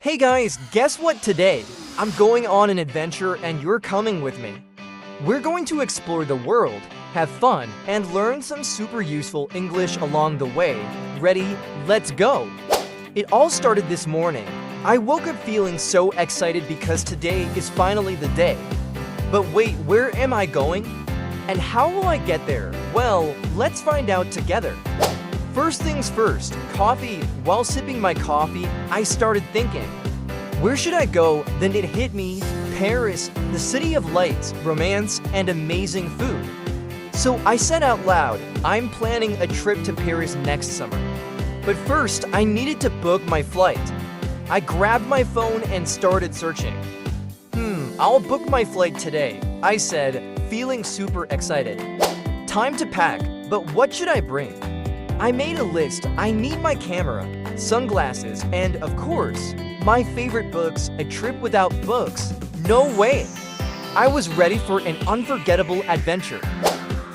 Hey guys, guess what today? I'm going on an adventure and you're coming with me. We're going to explore the world, have fun, and learn some super useful English along the way. Ready? Let's go! It all started this morning. I woke up feeling so excited because today is finally the day. But wait, where am I going? And how will I get there? Well, let's find out together. First things first, coffee. While sipping my coffee, I started thinking, where should I go? Then it hit me, Paris, the city of lights, romance, and amazing food. So I said out loud, I'm planning a trip to Paris next summer. But first, I needed to book my flight. I grabbed my phone and started searching. I'll book my flight today, I said, feeling super excited. Time to pack, but what should I bring? I made a list. I need my camera, sunglasses, and of course, my favorite books. A trip without books? No way! I was ready for an unforgettable adventure.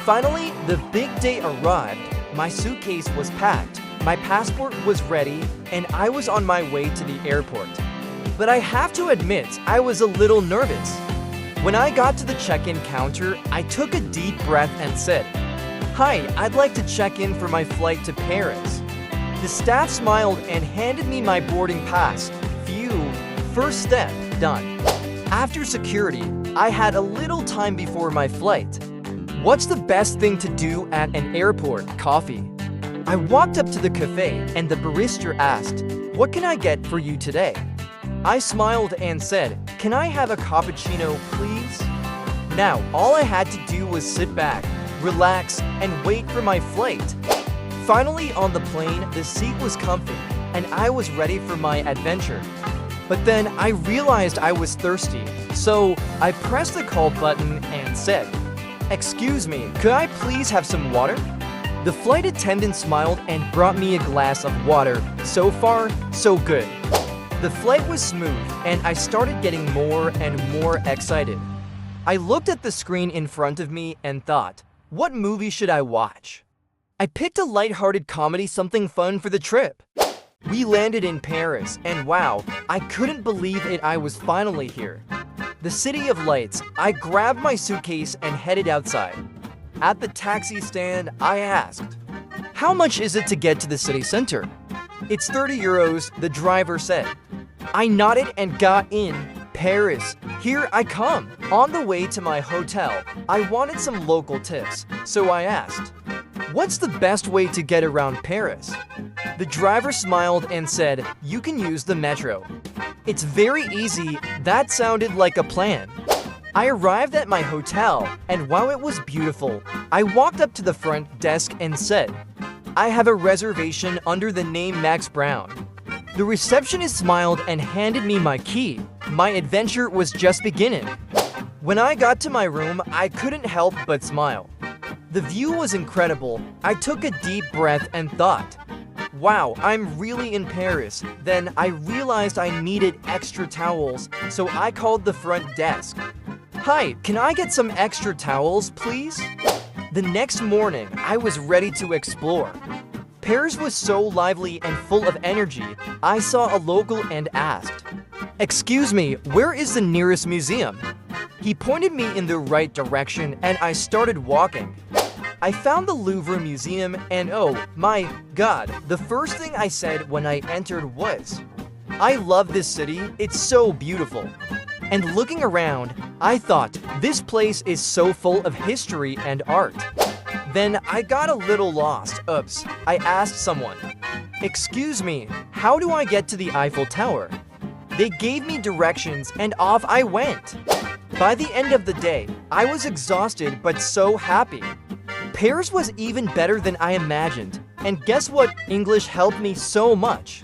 Finally, the big day arrived. My suitcase was packed, my passport was ready, and I was on my way to the airport. But I have to admit, I was a little nervous. When I got to the check-in counter, I took a deep breath and said, "Hi, I'd like to check in for my flight to Paris." The staff smiled and handed me my boarding pass. Phew, first step done. After security, I had a little time before my flight. What's the best thing to do at an airport? Coffee. I walked up to the cafe and the barista asked, "What can I get for you today?" I smiled and said, "Can I have a cappuccino, please?" Now, all I had to do was sit back, relax, and wait for my flight. Finally, on the plane, the seat was comfy, and I was ready for my adventure. But then I realized I was thirsty, so I pressed the call button and said, "Excuse me, could I please have some water?" The flight attendant smiled and brought me a glass of water. So far, so good. The flight was smooth, and I started getting more and more excited. I looked at the screen in front of me and thought, what movie should I watch? I picked a lighthearted comedy, something fun for the trip. We landed in Paris, and wow, I couldn't believe it, I was finally here. The city of lights. I grabbed my suitcase and headed outside. At the taxi stand, I asked, "How much is it to get to the city center?" "It's 30 euros, the driver said. I nodded and got in. Paris, here I come. On the way to my hotel, I wanted some local tips, so I asked, "What's the best way to get around Paris?" The driver smiled and said, "You can use the metro." It's very easy. That sounded like a plan. I arrived at my hotel, and while it was beautiful, I walked up to the front desk and said, "I have a reservation under the name Max Brown." The receptionist smiled and handed me my key. My adventure was just beginning. When I got to my room, I couldn't help but smile. The view was incredible. I took a deep breath and thought, wow, I'm really in Paris. Then I realized I needed extra towels, so I called the front desk. "Hi, can I get some extra towels, please?" The next morning, I was ready to explore. Paris was so lively and full of energy. I saw a local and asked, "Excuse me, where is the nearest museum?" He pointed me in the right direction and I started walking. I found the Louvre Museum and oh my God, the first thing I said when I entered was, "I love this city, it's so beautiful." And looking around, I thought, this place is so full of history and art. Then I got a little lost. Oops, I asked someone, "Excuse me, how do I get to the Eiffel Tower?" They gave me directions and off I went. By the end of the day, I was exhausted but so happy. Paris was even better than I imagined. And guess what? English helped me so much.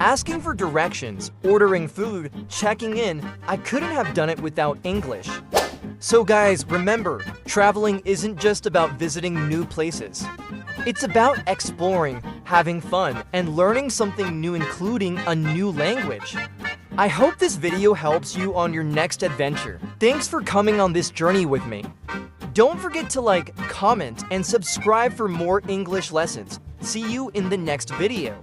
Asking for directions, ordering food, checking in, I couldn't have done it without English. So guys, remember, traveling isn't just about visiting new places. It's about exploring, having fun, and learning something new, including a new language. I hope this video helps you on your next adventure. Thanks for coming on this journey with me. Don't forget to like, comment, and subscribe for more English lessons. See you in the next video.